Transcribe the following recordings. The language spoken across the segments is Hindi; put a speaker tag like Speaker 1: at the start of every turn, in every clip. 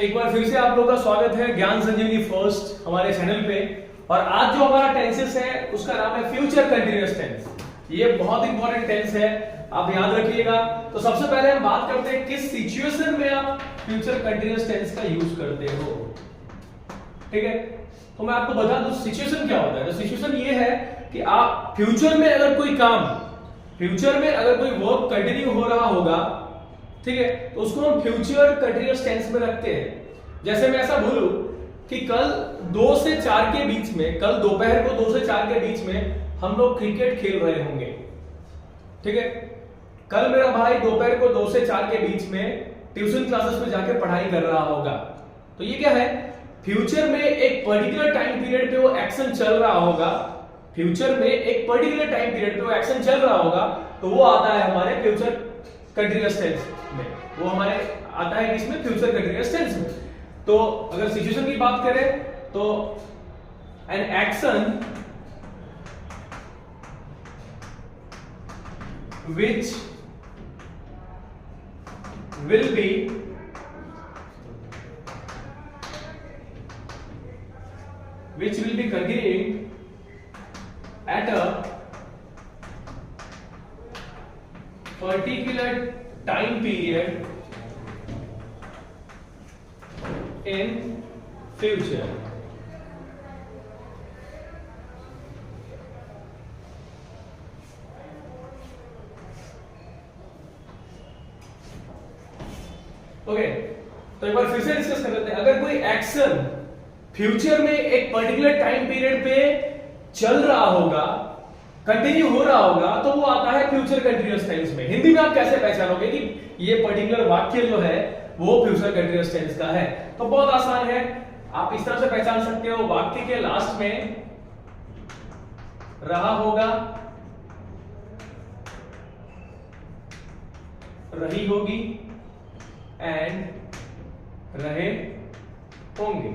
Speaker 1: एक बार फिर से आप लोगों का स्वागत है ज्ञान संजीवनी फर्स्ट हमारे चैनल पे। और आज जो हमारा टेंसेस है उसका नाम है फ्यूचर कंटीन्यूअस टेंस। ये बहुत इंपॉर्टेंट टेंस है, आप याद रखिएगा। तो सबसे पहले हम बात करते हैं किस सिचुएशन में आप फ्यूचर कंटीन्यूअस टेंस का यूज करते हो। ठीक है, तो मैं आपको बता दूं सिचुएशन क्या होता है। तो सिचुएशन ये है कि आप फ्यूचर में अगर कोई काम, फ्यूचर में अगर कोई वर्क कंटिन्यू हो रहा होगा, ठीक है, तो उसको हम फ्यूचर कंटीन्यूअस टेंस में रखते हैं। जैसे मैं ऐसा बोलूं कि कल 2 से 4 के बीच में, कल दोपहर को 2 से 4 के बीच में हम लोग क्रिकेट खेल रहे होंगे। ठीक है, कल मेरा भाई दोपहर को 2 से 4 के बीच में ट्यूशन क्लासेस में जाके पढ़ाई कर रहा होगा। तो ये क्या है, फ्यूचर में एक पर्टिकुलर टाइम पीरियड पे वो एक्शन चल रहा होगा। फ्यूचर में एक पर्टिकुलर टाइम पीरियड पे वो एक्शन चल रहा होगा, तो वो आता है हमारे फ्यूचर कंटीन्यूअस टेंस में। वो हमारे आता है किसमें, फ्यूचर कंटीन्यूअस टेंस में। तो अगर सिचुएशन की बात करें तो an action which will be continuing at a particular time period in future. Okay, तो एक बार फिर से डिस्कस कर लेते हैं। अगर कोई एक्शन फ्यूचर में एक पर्टिकुलर टाइम पीरियड पे चल रहा होगा, कंटिन्यू हो रहा होगा, तो वो आता है फ्यूचर कंटीन्यूअस टेंस में। हिंदी में आप कैसे पहचानोगे कि ये पर्टिकुलर वाक्य जो है वो फ्यूचर कंटीन्यूअस टेंस का है? तो बहुत आसान है, आप इस तरह से पहचान सकते हो। वाक्य के लास्ट में रहा होगा, रही होगी एंड रहे होंगे।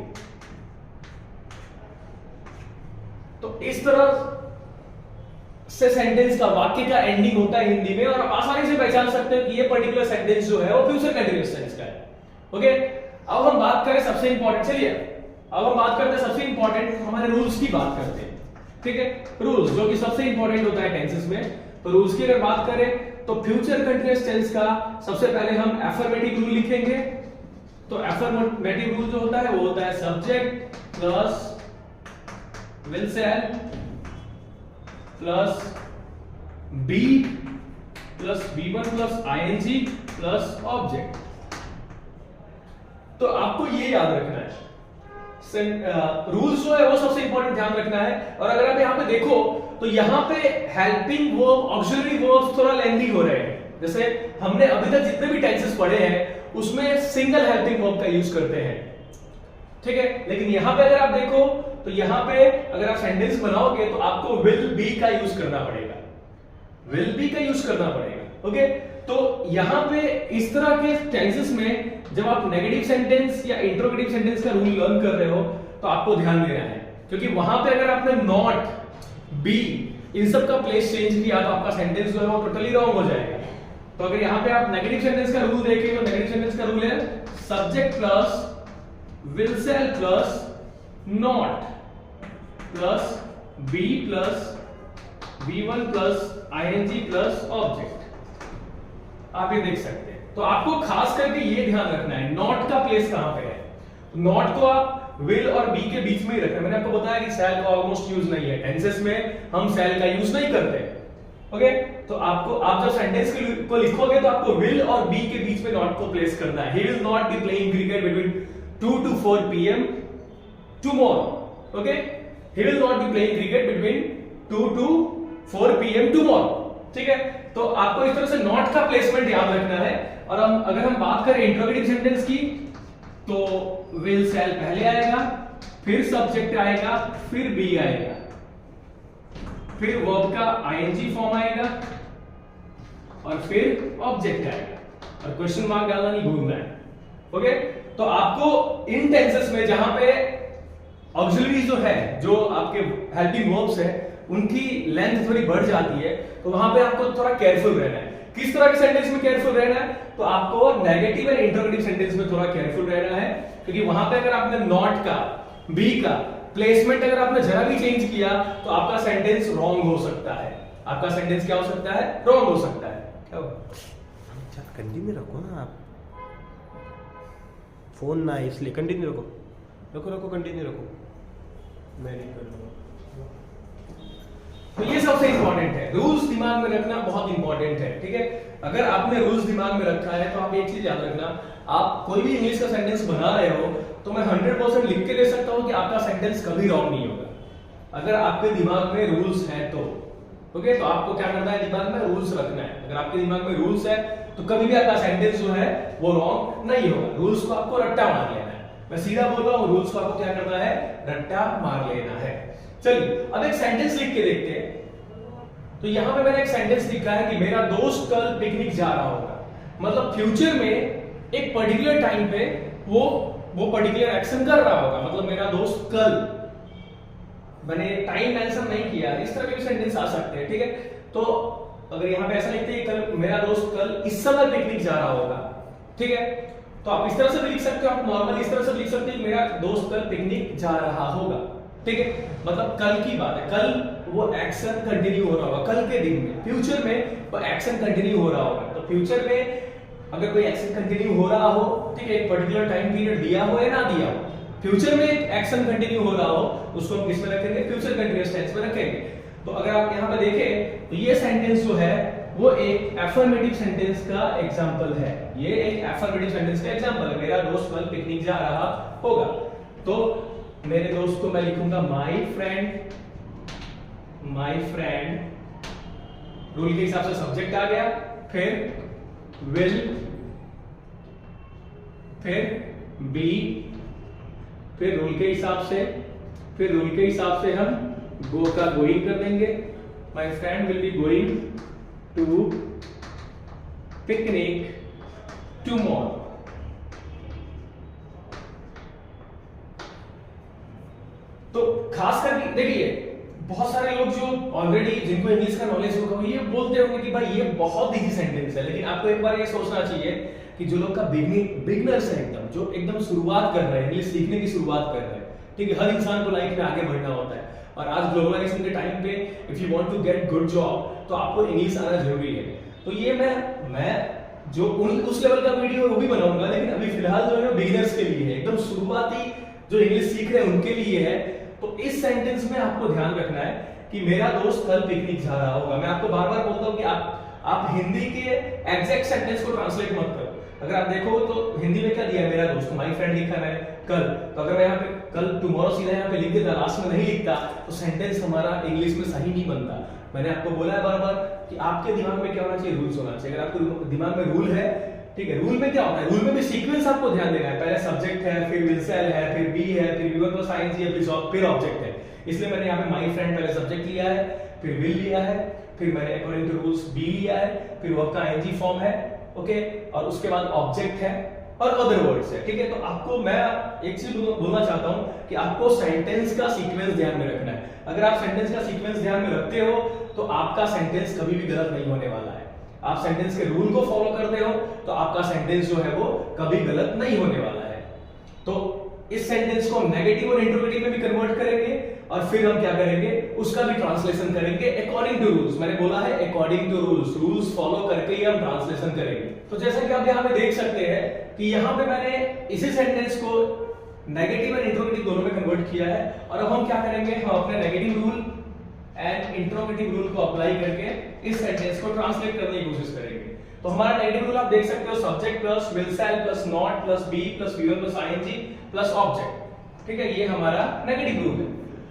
Speaker 1: तो इस तरह से सेंटेंस का, वाक्य का एंडिंग होता है हिंदी में, और आप आसानी से पहचान सकते हो कि ये पर्टिकुलर सेंटेंस जो है वो फ्यूचर कंटीन्यूअस टेंस का है। ओके, अब हम बात करें सबसे इंपॉर्टेंट, चलिए अब हम बात करते हैं सबसे इंपॉर्टेंट, हमारे रूल्स की बात करते हैं। ठीक है, रूल्स जो कि सबसे इंपॉर्टेंट होता है टेंसेस में। तो रूल्स की अगर बात करें तो फ्यूचर कंटीन्यूअस टेंस का सबसे पहले हम एफर्मेटिव रूल लिखेंगे। तो एफर्मेटिव रूल जो होता है वो होता है subject plus will shall plus be plus V1 plus ING plus object. तो आपको ये याद रखना है, रूल्स जो है वो सबसे इंपॉर्टेंट ध्यान रखना है। और अगर आप यहां पे देखो तो यहां पे हेल्पिंग वर्ब, ऑक्सिलरी वर्ब्स थोड़ा लेंथी हो रहे हैं। जैसे हमने अभी तक जितने भी टेंसेस पढ़े हैं उसमें सिंगल हेल्पिंग वर्ब का यूज करते हैं। ठीक है, लेकिन यहां पे अगर आप देखो तो यहां पे अगर आप सेंटेंस बनाओगे तो आपको विल बी का यूज करना पड़ेगा, विल बी का यूज करना पड़ेगा। ओके, तो यहां पे इस तरह के टेंसेस में जब आप नेगेटिव सेंटेंस या इंट्रोगेटिव सेंटेंस का रूल लर्न कर रहे हो तो आपको ध्यान देना है, क्योंकि वहां पे अगर आपने नॉट, बी, इन सब का प्लेस चेंज किया तो आपका सेंटेंस जो है वो टोटली रॉन्ग हो जाएगा। तो अगर यहां पे आप नेगेटिव सेंटेंस का रूल देखें तो नेगेटिव सेंटेंस का रूल है subject plus will shall plus not plus be plus V1 plus ING plus object. आप ये देख सकते हैं। तो आपको खास करके ये ध्यान रखना है नॉट का प्लेस कहां पे है। नॉट को आप विल और बी के बीच में ही रखना है। मैंने आपको बताया कि सेल का ऑलमोस्ट यूज नहीं है, टेंसेस में हम सेल का यूज नहीं करते। ओके, तो आपको, आप जब सेंटेंस को लिखोगे तो आपको विल और बी के बीच में नॉट को प्लेस करना है। He will not be playing cricket between 2 to 4 PM tomorrow. Okay, he will not be playing cricket between 2 to 4 PM tomorrow. ठीक है, तो आपको इस तरह से नॉट का प्लेसमेंट याद रखना है। और अगर हम बात करें इंट्रोगेटिव सेंटेंस की तो विल सेल पहले आएगा, फिर सब्जेक्ट आएगा, फिर बी आएगा, फिर वर्ब का आईएनजी फॉर्म आएगा और फिर ऑब्जेक्ट आएगा। और क्वेश्चन मार्क डालना नहीं भूलना है। ओके, तो आपको इन टेंसेस में जहां पे ऑक्सिलरी जो है, जो आपके हेल्पिंग वर्ब्स है, उनकी लेंथ थोड़ी बढ़ जाती है, तो वहां पे आपको थोड़ा केयरफुल रहना है। किस तरह के सेंटेंस में केयरफुल रहना है? तो आपको नेगेटिव एंड इंटरोगेटिव सेंटेंस में थोड़ा केयरफुल रहना है, क्योंकि वहां पे अगर आपने नॉट का, बी का प्लेसमेंट अगर आपने जरा भी चेंज किया तो आपका सेंटेंस रॉन्ग हो सकता है। आपका सेंटेंस क्या हो सकता है? रॉन्ग हो सकता है। क्या होगा?
Speaker 2: अच्छा कंटिन्यू रखो ना आप, फोन ना है इसलिए कंटिन्यू रखो, रखो रखो कंटिन्यू रखो, मैं नहीं कर रहा।
Speaker 1: तो ये सबसे इंपॉर्टेंट है, रूल्स दिमाग में रखना बहुत इंपॉर्टेंट है, ठीक है। अगर आपने रूल्स दिमाग में रखा है तो आप एक चीज याद रखना, आप कोई भी इंग्लिश का सेंटेंस बना रहे हो तो मैं 100% लिख के दे सकता हूं कि आपका सेंटेंस कभी रॉन्ग नहीं होगा अगर आपके दिमाग में रूल्स हैं तो। ओके, तो आपको क्या करना है? दिमाग में रूल्स रखना है। अगर आपके दिमाग में रूल्स है तो कभी भी आपका सेंटेंस जो है वो रॉन्ग नहीं होगा। रूल्स को आपको रट्टा मार लेना है, मैं सीधा बोल रहा हूं, रूल्स को आपको क्या करना है? रट्टा मार लेना है। चलिए अब एक सेंटेंस लिख के देखते हैं। तो यहां पे मैंने एक सेंटेंस लिखा है कि मेरा दोस्त कल पिकनिक जा रहा होगा। मतलब फ्यूचर में एक पर्टिकुलर टाइम पे वो पर्टिकुलर एक्शन कर रहा होगा। मतलब मेरा दोस्त कल, मैंने टाइम मेंशन नहीं किया, इस तरह के भी सेंटेंस आ सकते हैं, ठीक है। तो अगर यहां पे ऐसा लिखते हैं कल मेरा दोस्त कल इस समय पिकनिक जा रहा होगा, ठीक है, तो आप इस तरह से भी लिख सकते हो, आप नॉर्मल इस तरह से लिख सकते हो मेरा दोस्त कल पिकनिक जा रहा होगा, ठीक है। मतलब कल की बात है, कल वो एक्शन कंटिन्यू हो रहा होगा, कल के दिन में, फ्यूचर में वो एक्शन कंटिन्यू हो रहा होगा। तो फ्यूचर में अगर कोई एक्शन कंटिन्यू हो रहा हो, ठीक है, एक पर्टिकुलर टाइम पीरियड दिया हो या ना दिया हो, फ्यूचर में एक एक्शन कंटिन्यू हो रहा हो, उसको हम किस में रखेंगे? फ्यूचर कंटीन्यूअस टेंस में रखेंगे। तो अगर आप यहां पे देखें तो ये सेंटेंस जो है वो एक एफर्मेटिव सेंटेंस का एग्जांपल है। ये एक एफर्मेटिव सेंटेंस का एग्जांपल है, मेरा दोस्त कल पिकनिक जा रहा होगा। तो मेरे दोस्त को मैं लिखूंगा माय फ्रेंड, रूल के हिसाब से सब्जेक्ट आ गया, फिर विल, फिर बी, फिर रूल के हिसाब से हम गो का गोइंग कर देंगे। My friend will be going to picnic tomorrow. तो खास करके देखिए बहुत सारे लोग जो ऑलरेडी जिनको इंग्लिश का नॉलेज होगा ये बोलते होंगे कि भाई ये बहुत इजी सेंटेंस है, लेकिन आपको एक बार ये सोचना चाहिए कि जो लोग का बिगनर्स है, एकदम जो एकदम शुरुआत कर रहे हैं, इंग्लिश सीखने की शुरुआत कर रहे हैं, ठीक है, हर इंसान को लाइफ में आगे बढ़ना होता है और आज ग्लोबलाइजेशन के टाइम पे if you want to get good job तो आपको इंग्लिश आना जरूरी है। तो ये मैं जो उस लेवल का वीडियो वो भी बनाऊंगा, लेकिन अभी फिलहाल जो है बिगिनर्स के लिए है, एकदम शुरुआती जो इंग्लिश सीख रहे हैं उनके लिए है। तो इस सेंटेंस में आपको ध्यान रखना है कि मेरा दोस्त कल पिकनिक जा रहा होगा। मैं आपको बार-बार बोलता हूं कि आप हिंदी के एग्जैक्ट सेंटेंस को ट्रांसलेट मत करो। अगर आप देखो तो हिंदी में क्या दिया है, मेरा दोस्त, माय फ्रेंड लिखा है मैंने कल, तो अगर मैं यहाँ पे कल टुमारो सीधा यहाँ पे लिख देता, लास्ट में नहीं लिखता, तो सेंटेंस हमारा इंग्लिश में सही नहीं बनता। मैंने आपको बोला है बार-बार कि आपके दिमाग में क्या होना चाहिए? रूल्स होना चाहिए। अगर आपके दिमाग में रूल है, ठीक है, रूल में क्या होता है? रूल में भी सीक्वेंस आपको ध्यान देना है, पहले सब्जेक्ट है, फिर विल सेल है, फिर बी है, फिर वी1 प्लस आईएनजी है, फिर ऑब्जेक्ट है। इसलिए मैंने यहाँ पे माय फ्रेंड पहले सब्जेक्ट लिया है, फिर विल लिया है, फिर मैंने अकॉर्डिंग टू रूल्स बी लिया है, फिर वर्ब का आईएनजी फॉर्म है, ओके, और उसके बाद ऑब्जेक्ट है और अदर वर्ड्स है, ठीक है। तो आपको मैं एक चीज बोलना चाहता हूं कि आपको सेंटेंस का सीक्वेंस ध्यान में रखना है। अगर आप सेंटेंस का सीक्वेंस ध्यान में रखते हो तो आपका सेंटेंस कभी भी गलत नहीं होने वाला है। आप सेंटेंस के रूल को फॉलो करते हो तो आपका सेंटेंस जो है वो कभी गलत नहीं होने वाला है। तो इस सेंटेंस को नेगेटिव और इंटरोगेटिव में भी कन्वर्ट करेंगे और फिर हम क्या करेंगे, उसका भी ट्रांसलेशन करेंगे अकॉर्डिंग टू रूल्स। मैंने बोला है according to rules, rules follow करके ही हम ट्रांसलेशन करेंगे। तो जैसा कि आप यहाँ पे देख सकते हैं कि यहाँ पे मैंने इसी सेंटेंस को नेगेटिव और इंटरोगेटिव दोनों में कन्वर्ट किया है। और अब हम क्या करेंगे, हम अपने negative rule and interrogative rule को अप्लाई करके इस सेंटेंस को ट्रांसलेट करने की कोशिश करेंगे। तो हमारा नेगेटिव रूल आप देख सकते हो, subject plus will shall plus not plus be plus V one plus ING plus object, ठीक है, ये हमारा नेगेटिव रूल है।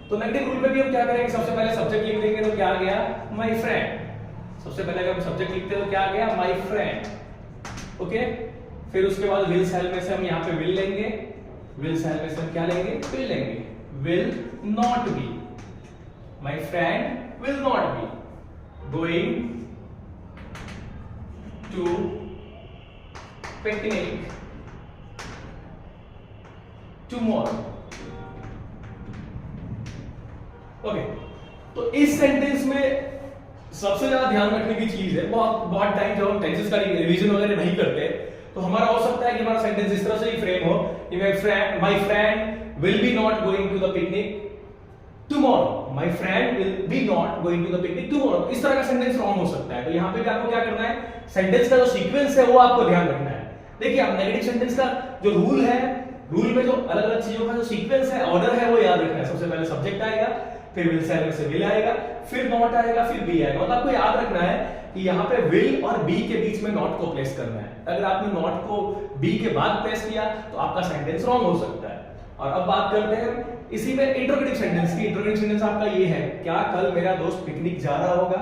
Speaker 1: तो नेगेटिव रूल में भी हम क्या करेंगे, सबसे पहले सब्जेक्ट लिख देंगे तो क्या आ गया, माय फ्रेंड। सबसे पहले अगर हम सब्जेक्ट लिखते हैं तो क्या आ गया, माय फ्रेंड, ओके। फिर उसके बाद विल सेल में से हम यहाँ पे विल लेंगे, विल सेल में से हम क्या लेंगे, विल लेंगे, will not be, my friend will not be going to picnic tomorrow, okay. तो इस सेंटेंस में सबसे ज्यादा ध्यान रखने की चीज है, बहुत टाइम जब हम टेंसेस का रिवीजन वगैरह नहीं करते तो हमारा हो सकता है कि हमारा सेंटेंस इस तरह से ही फ्रेम हो कि my friend will be not going to the picnic tomorrow, my friend will be not going to the picnic tomorrow. इस तरह का सेंटेंस रॉन्ग हो सकता है। तो यहाँ पे भी आपको क्या करना है, सेंटेंस का जो सीक्वेंस है वो आपको ध्यान रखना है। देखिए आप नेगेटिव सेंटेंस का जो रूल है, रूल में जो अलग अलग चीजों का जो सीक्वेंस है, ऑर्डर है, वो याद रखना है। सबसे पहले सब्जेक्ट आएगा, फिर विल से विल आएगा, फिर नॉट आएगा, फिर बी आएगा। मतलब आपको याद रखना है कि यहाँ पे विल और बी के बीच में नॉट को प्लेस करना है। अगर आपने नॉट को बी के बाद प्लेस किया तो आपका सेंटेंस रॉन्ग हो सकता है। और अब बात करते हैं इसी में इंटरोगेटिव सेंटेंस की। इंटरोगेटिव सेंटेंस आपका ये है, क्या कल मेरा दोस्त पिकनिक जा रहा होगा?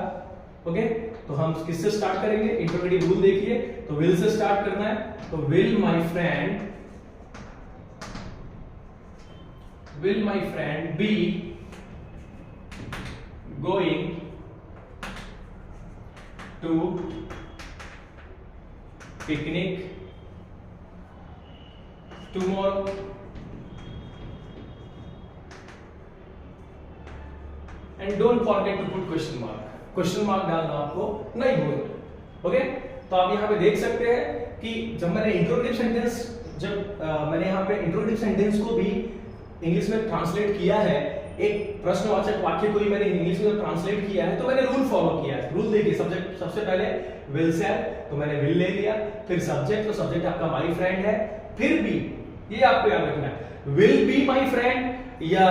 Speaker 1: ओके, तो हम किससे स्टार्ट करेंगे? इंटरोगेटिव रूल देखिए, तो विल से स्टार्ट करना है। तो will my friend be going to picnic tomorrow? And don't forget to put question mark. Question mark डालना आपको नहीं भूलना। ओके, तो आप यहाँ पे देख सकते हैं कि जब मैंने इंट्रोगेटिव सेंटेंस मैंने यहाँ पे इंट्रोगेटिव सेंटेंस को भी इंग्लिश में ट्रांसलेट किया है, एक प्रश्नवाचक वाक्य को भी मैंने इंग्लिश में ट्रांसलेट किया है, तो मैंने रूल फॉलो किया है। रूल देखिए, सब्जेक्ट सबसे पहले विल से है तो मैंने विल ले लिया, फिर सब्जेक्ट, तो सब्जेक्ट आपका माय फ्रेंड है, फिर बी, ये आपको याद रखना है। विल बी माय फ्रेंड, या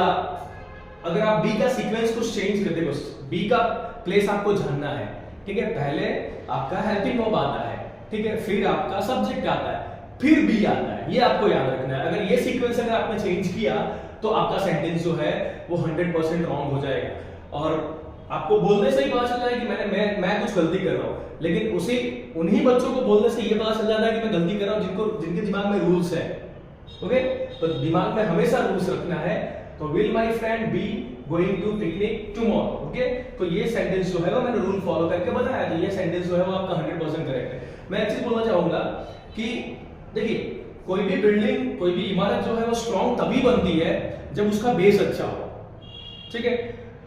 Speaker 1: अगर आप बी का सीक्वेंस को चेंज कर दे, बी का प्लेस आपको जानना है, ठीक है। पहले आपका हेल्पिंग वर्ब आता है, ठीक है, फिर आपका सब्जेक्ट आता है, फिर बी आता है, ये आपको याद रखना है। अगर ये सीक्वेंस अगर आपने चेंज किया तो आपका सेंटेंस जो है वो 100% रॉन्ग हो जाएगा और आपको बोलने से ही पता चल जाएगा कि मैं कुछ गलती कर रहा हूं। लेकिन उन्हीं बच्चों को बोलने से ये पता चल जाता है कि मैं गलती कर रहा हूं जिनके दिमाग में रूल्स है। ओके, तो दिमाग में हमेशा रूल्स रखना है। तो will my friend be going to picnic tomorrow? Okay, तो ये सेंटेंस जो है वो मैंने रूल फॉलो करके बताया, तो ये सेंटेंस जो है वो आपका 100% करेक्ट है। मैं एक चीज बोलना चाहूंगा कि देखिए, कोई भी बिल्डिंग, कोई भी इमारत जो है वो स्ट्रॉन्ग तभी बनती है जब उसका बेस अच्छा हो, ठीक है।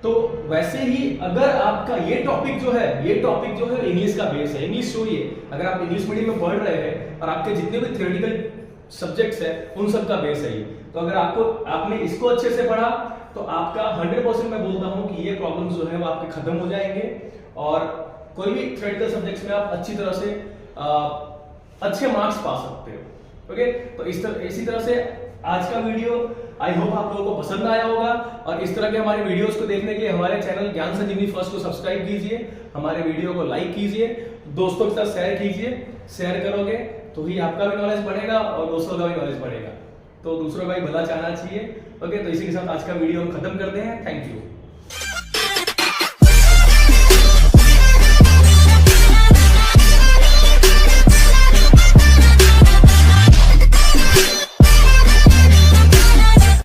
Speaker 1: तो वैसे ही अगर आपका ये टॉपिक जो है इंग्लिश का बेस है, इंग्लिश छोड़िए, अगर आप इंग्लिश मीडियम में पढ़ रहे हैं और आपके जितने भी थ्योरेटिकल सब्जेक्ट्स है उन सब का बेस है ये, तो अगर आपने इसको अच्छे से पढ़ा तो आपका 100% मैं बोलता हूं कि ये प्रॉब्लम्स जो है वो आपके खत्म हो जाएंगे और कोई भी थ्योरेटिकल सब्जेक्ट्स में आप अच्छी तरह से अच्छे मार्क्स पा सकते हो। ओके, तो इसी तरह से आज का वीडियो आई होप आप लोगों को पसंद आया होगा और इस तरह के हमारे वीडियोस को देखने के लिए हमारे चैनल ज्ञान संजीवनी फर्स्ट को सब्सक्राइब कीजिए, हमारे वीडियो को लाइक कीजिए, दोस्तों के साथ शेयर कीजिए। शेयर करोगे तो ही आपका भी नॉलेज बढ़ेगा और दोस्तों का भी नॉलेज बढ़ेगा, तो दूसरों का भी भला चाहना चाहिए। ओके, तो इसी के साथ आज का वीडियो हम खत्म करते हैं। Thank you.